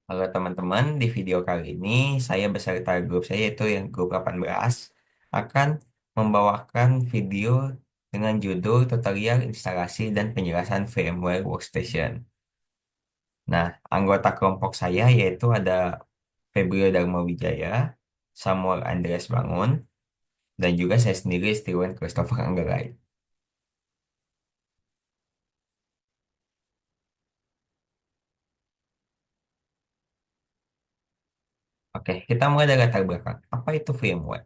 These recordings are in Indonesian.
Halo teman-teman, di video kali ini saya beserta grup saya yaitu yang grup 18 akan membawakan video dengan judul tutorial instalasi dan penjelasan VMware Workstation. Nah, anggota kelompok saya yaitu ada Febrio Dharma Wijaya, Samuel Andreas Bangun, dan juga saya sendiri Steven Christopher Anggerai. Oke, kita mulai dari latar belakang. Apa itu VMware?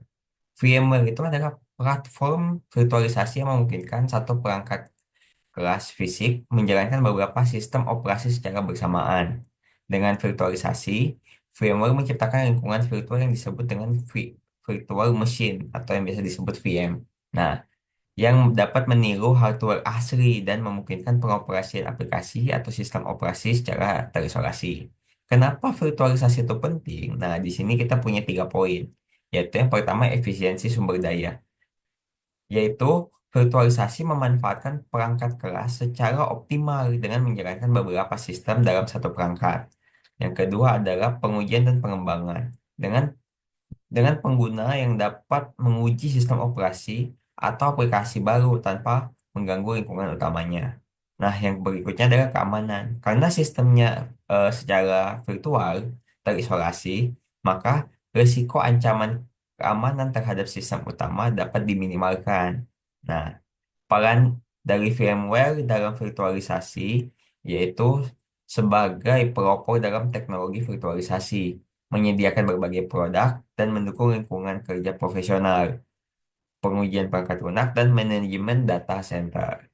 VMware itu adalah platform virtualisasi yang memungkinkan satu perangkat kelas fisik menjalankan beberapa sistem operasi secara bersamaan. Dengan virtualisasi, VMware menciptakan lingkungan virtual yang disebut dengan virtual machine atau yang biasa disebut VM. Nah, yang dapat meniru hardware asli dan memungkinkan pengoperasian aplikasi atau sistem operasi secara terisolasi. Kenapa virtualisasi itu penting? Nah, di sini kita punya 3 poin, yaitu yang pertama efisiensi sumber daya, yaitu virtualisasi memanfaatkan perangkat keras secara optimal dengan menjalankan beberapa sistem dalam satu perangkat. Yang kedua adalah pengujian dan pengembangan. Dengan dengan pengguna yang dapat menguji sistem operasi atau aplikasi baru tanpa mengganggu lingkungan utamanya. Nah, yang berikutnya adalah keamanan. Karena sistemnya secara virtual terisolasi, maka risiko ancaman keamanan terhadap sistem utama dapat diminimalkan. Nah, peran dari VMware dalam virtualisasi yaitu sebagai pelopor dalam teknologi virtualisasi, menyediakan berbagai produk dan mendukung lingkungan kerja profesional, pengujian perangkat lunak, dan manajemen data center.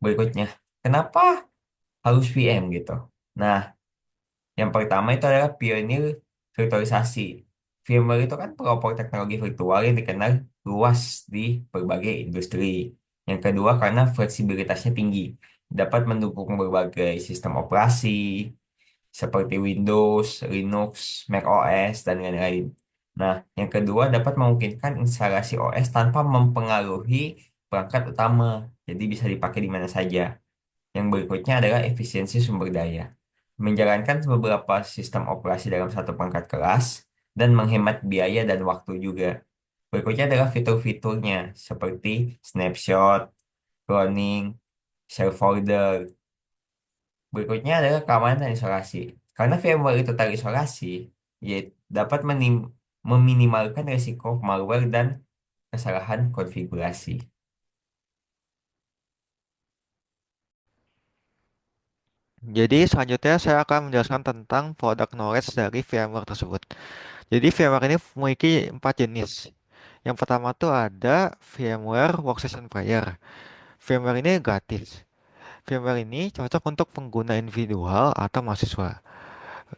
Berikutnya, kenapa harus VM gitu? Nah, yang pertama itu adalah pionir virtualisasi. VMware itu kan pelopor teknologi virtual yang dikenal luas di berbagai industri. Yang kedua, karena fleksibilitasnya tinggi, dapat mendukung berbagai sistem operasi seperti Windows, Linux, Mac OS, dan lain-lain. Nah, yang kedua dapat memungkinkan instalasi OS tanpa mempengaruhi perangkat utama, jadi bisa dipakai di mana saja. Yang berikutnya adalah efisiensi sumber daya. Menjalankan beberapa sistem operasi dalam satu perangkat kelas dan menghemat biaya dan waktu juga. Berikutnya adalah fitur-fiturnya seperti snapshot, cloning, share folder. Berikutnya adalah keamanan dan isolasi. Karena VMware itu terisolasi, ya dapat meminimalkan risiko malware dan kesalahan konfigurasi. Jadi selanjutnya saya akan menjelaskan tentang produk knowledge dari VMware tersebut. Jadi VMware ini memiliki 4 jenis. Yang pertama tuh ada VMware Workstation Player. VMware ini gratis. VMware ini cocok untuk pengguna individual atau mahasiswa.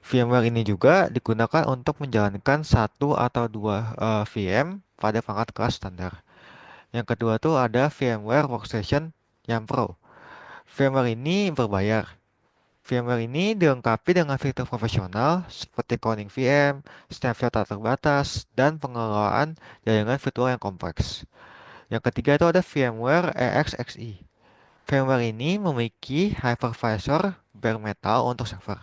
VMware ini juga digunakan untuk menjalankan satu atau dua VM pada perangkat kelas standar. Yang kedua tuh ada VMware Workstation yang Pro. VMware ini berbayar. VMware ini dilengkapi dengan fitur profesional seperti cloning VM, snapshot tak terbatas, dan pengelolaan jaringan virtual yang kompleks. Yang ketiga itu ada VMware EXXi. VMware ini memiliki hypervisor bare metal untuk server,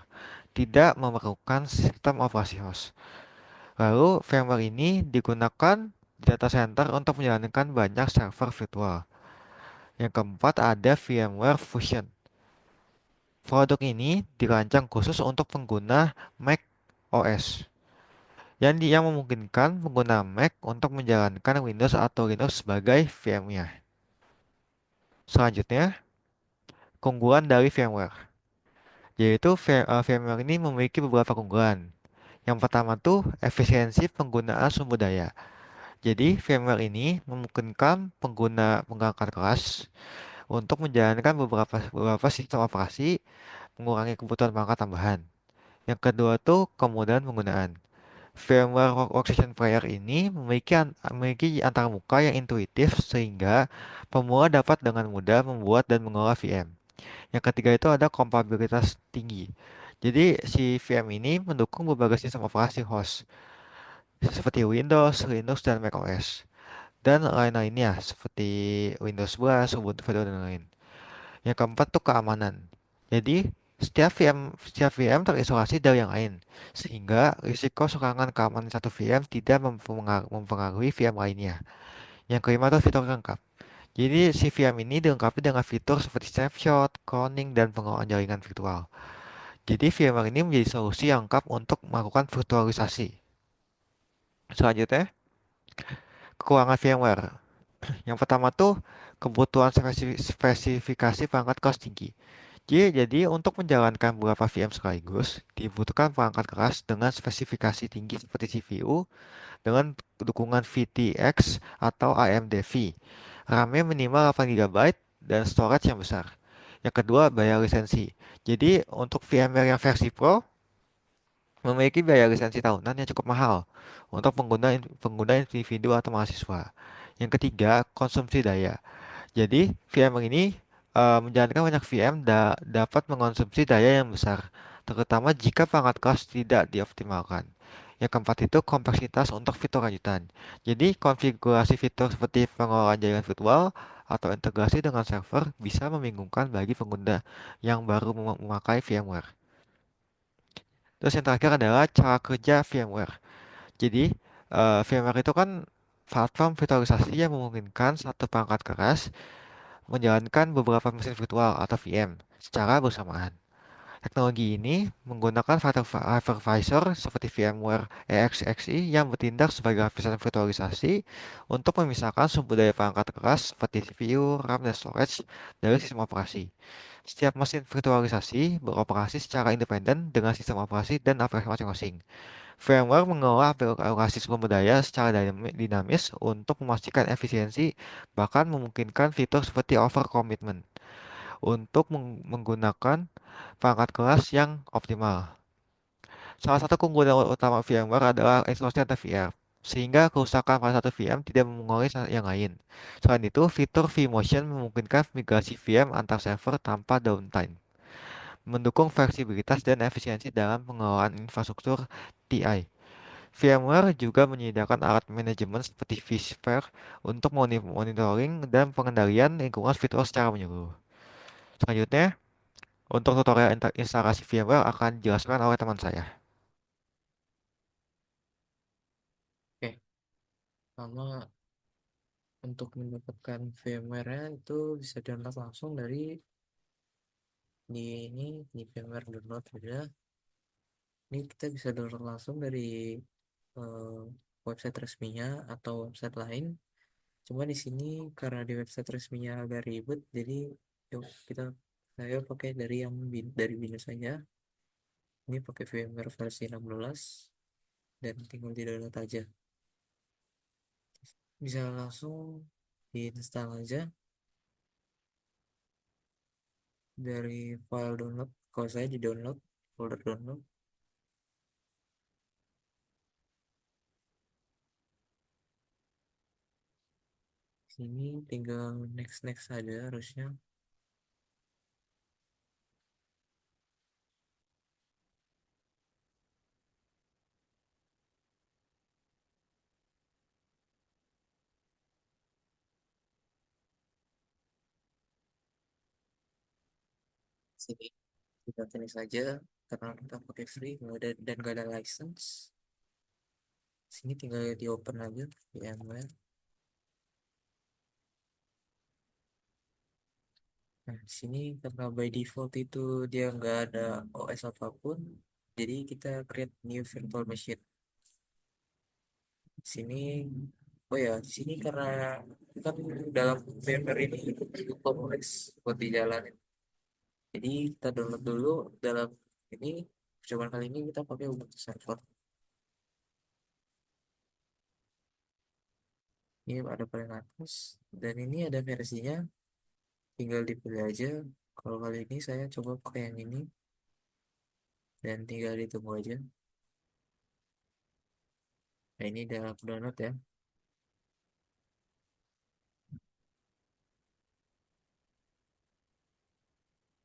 tidak memerlukan sistem operasi host. Lalu VMware ini digunakan di data center untuk menjalankan banyak server virtual. Yang keempat ada VMware Fusion. Produk ini dirancang khusus untuk pengguna Mac OS yang memungkinkan pengguna Mac untuk menjalankan Windows atau Linux sebagai VM-nya. Selanjutnya, keunggulan dari VMware, yaitu VMware ini memiliki beberapa keunggulan. Yang pertama tuh efisiensi penggunaan sumber daya. Jadi VMware ini memungkinkan pengguna perangkat kelas untuk menjalankan beberapa sistem operasi, mengurangi kebutuhan perangkat tambahan. Yang kedua tuh kemudahan penggunaan. VMware Workstation Player ini memiliki antarmuka yang intuitif sehingga pemula dapat dengan mudah membuat dan mengelola VM. Yang ketiga itu ada kompatibilitas tinggi. Jadi si VM ini mendukung berbagai sistem operasi host seperti Windows, Linux, dan macOS dan lain-lainnya seperti Windows 11, Ubuntu Fedora dan lain. Yang keempat tuh keamanan. Jadi Setiap VM terisolasi dari yang lain, sehingga risiko serangan keamanan satu VM tidak mempengaruhi VM lainnya. Yang kelima itu fitur lengkap. Jadi si VM ini dilengkapi dengan fitur seperti snapshot, cloning, dan pengelolaan jaringan virtual. Jadi VMware ini menjadi solusi yang lengkap untuk melakukan virtualisasi. Selanjutnya, kekurangan VMware. Yang pertama tuh kebutuhan spesifikasi perangkat kelas tinggi. Jadi untuk menjalankan beberapa VM sekaligus, dibutuhkan perangkat keras dengan spesifikasi tinggi seperti CPU dengan dukungan VTX atau AMD V. RAM-nya minimal 8 GB dan storage yang besar. Yang kedua, bayar lisensi. Jadi untuk VMware yang versi Pro memiliki biaya lisensi tahunan yang cukup mahal untuk pengguna individu atau mahasiswa. Yang ketiga, konsumsi daya. Jadi, VMware ini menjalankan banyak VM dapat mengonsumsi daya yang besar, terutama jika perangkat keras tidak dioptimalkan. Yang keempat itu kompleksitas untuk fitur lanjutan. Jadi, konfigurasi fitur seperti pengelolaan jaringan virtual atau integrasi dengan server bisa membingungkan bagi pengguna yang baru memakai VMware. Terus yang terakhir adalah cara kerja VMware. Jadi, VMware itu kan platform virtualisasi yang memungkinkan satu perangkat keras menjalankan beberapa mesin virtual atau VM secara bersamaan. Teknologi ini menggunakan hypervisor seperti VMware EXXI yang bertindak sebagai lapisan virtualisasi untuk memisahkan sumber daya perangkat keras seperti CPU, RAM, dan storage dari sistem operasi. Setiap mesin virtualisasi beroperasi secara independen dengan sistem operasi dan aplikasi masing-masing. VMware mengelola alokasi sumber daya secara dinamis untuk memastikan efisiensi, bahkan memungkinkan fitur seperti overcommitment untuk menggunakan perangkat kelas yang optimal. Salah satu keunggulan utama VMware adalah exhaustion TVR, sehingga kerusakan pada satu VM tidak mempengaruhi yang lain. Selain itu, fitur vMotion memungkinkan migrasi VM antar server tanpa downtime, mendukung fleksibilitas dan efisiensi dalam pengelolaan infrastruktur TI. VMware juga menyediakan alat manajemen seperti vSphere untuk monitoring dan pengendalian lingkungan virtual secara menyeluruh. Selanjutnya, untuk tutorial instalasi VMware akan dijelaskan oleh teman saya. Oke, sama untuk mendapatkan VMware-nya itu bisa download langsung dari di VMware download aja. Ini kita bisa download langsung dari eh, website resminya atau website lain. Cuma di sini karena di website resminya agak ribet, jadi yuk saya pakai dari dari Binus saja. Ini pakai VMware versi 16 dan tinggal di download aja. Bisa langsung diinstal aja dari file download. Kalau saya di download, folder download. Sini tinggal next next saja harusnya. Sini kita finish saja karena kita pakai free dan gak ada license. Sini tinggal di open aja VMware. Nah, di sini karena by default itu dia nggak ada OS apapun, jadi kita create new virtual machine. Di sini, oh ya, di sini karena kan dalam VMware ini cukup kompleks buat dijalanin. Jadi kita download dulu dalam ini. Coba kali ini kita pakai Ubuntu Server. Ini ada paling atas dan ini ada versinya. Tinggal dipilih aja. Kalau kali ini saya coba pakai yang ini dan tinggal ditunggu aja. Nah ini udah aku download ya.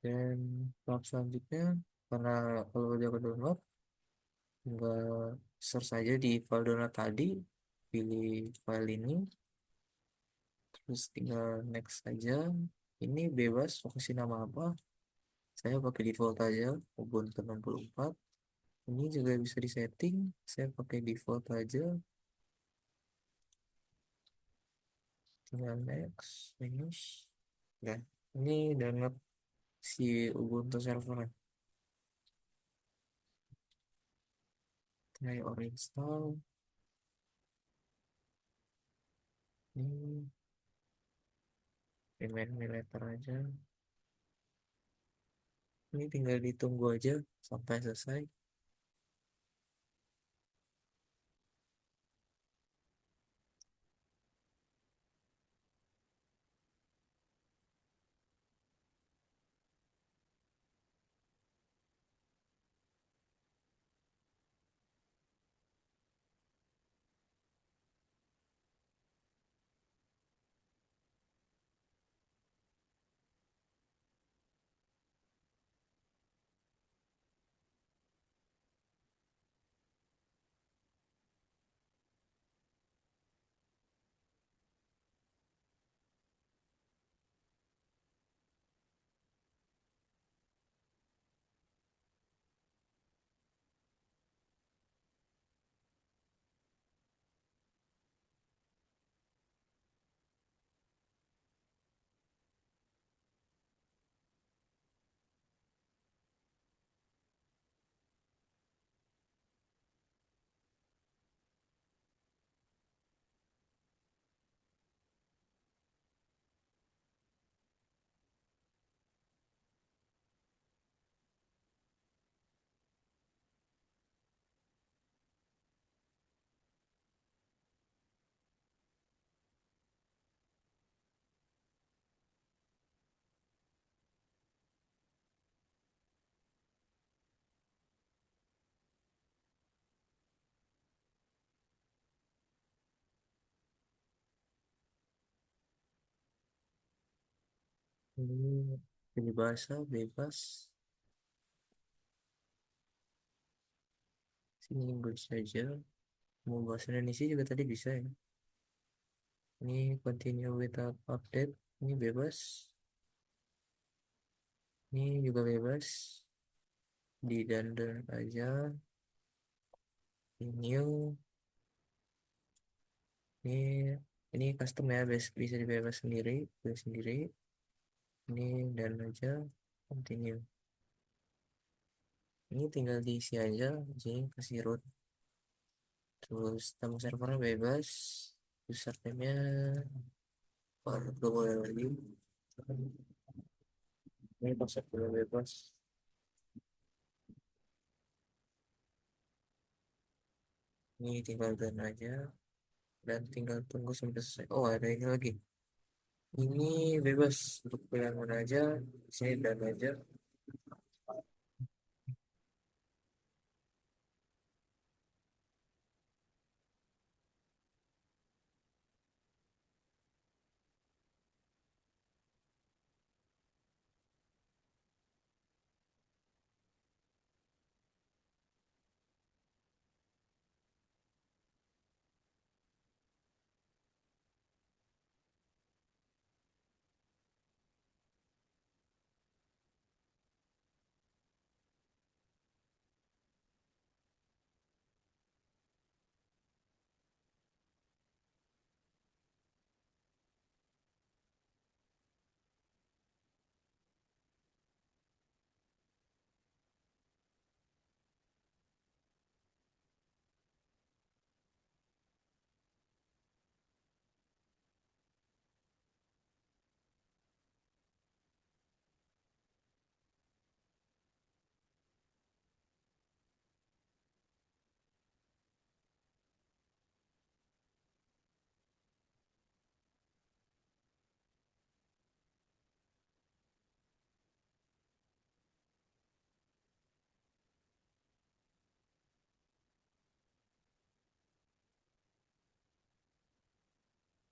Dan tahap selanjutnya karena kalau udah aku download tinggal search aja di file download tadi, pilih file ini, terus tinggal next aja. Ini bebas mau kasih nama apa. Saya pakai default aja, Ubuntu 64. Ini juga bisa disetting. Saya pakai default aja. Tinggal next, finish. Ya, ini download si Ubuntu server. Try or install. Ini remind me later aja. Ini tinggal ditunggu aja sampai selesai. Ini bahasa bebas. Sini English saja. Mau bahasa Indonesia juga tadi bisa ya. Ini continue without update. Ini bebas. Ini juga bebas. Di download aja. Ini new. Ini ini custom ya, bisa dibebas sendiri, pilih sendiri. Ini dan aja continue. Ini tinggal diisi aja, jadi kasih root. Terus nama servernya bebas, username-nya gak boleh lagi. Ini password juga bebas. Ini tinggal dan aja dan tinggal tunggu sampai selesai. Oh, ada ini lagi. Ini bebas untuk pilihan mana aja. Sini dan aja.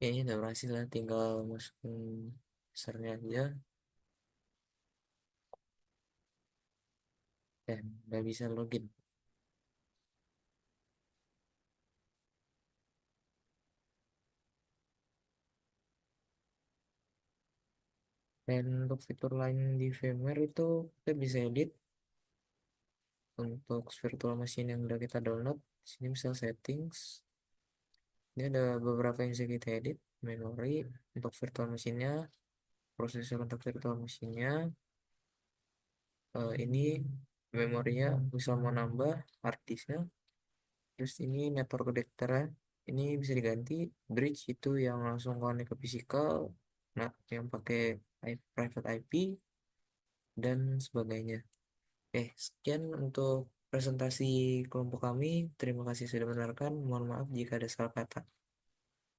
Kayaknya udah berhasil lah, tinggal masukin usernya aja. Dan udah bisa login. Dan untuk fitur lain di VMware itu kita bisa edit untuk virtual machine yang udah kita download. Sini misal settings, ini ada beberapa yang bisa kita edit, memori untuk virtual machine-nya, prosesor untuk virtual machine-nya, ini memorinya bisa mau nambah, hard disk-nya, terus ini network connector-nya, ini bisa diganti, bridge itu yang langsung connect ke physical, nah yang pakai private IP dan sebagainya. Sekian untuk presentasi kelompok kami. Terima kasih sudah mendengarkan. Mohon maaf jika ada salah kata.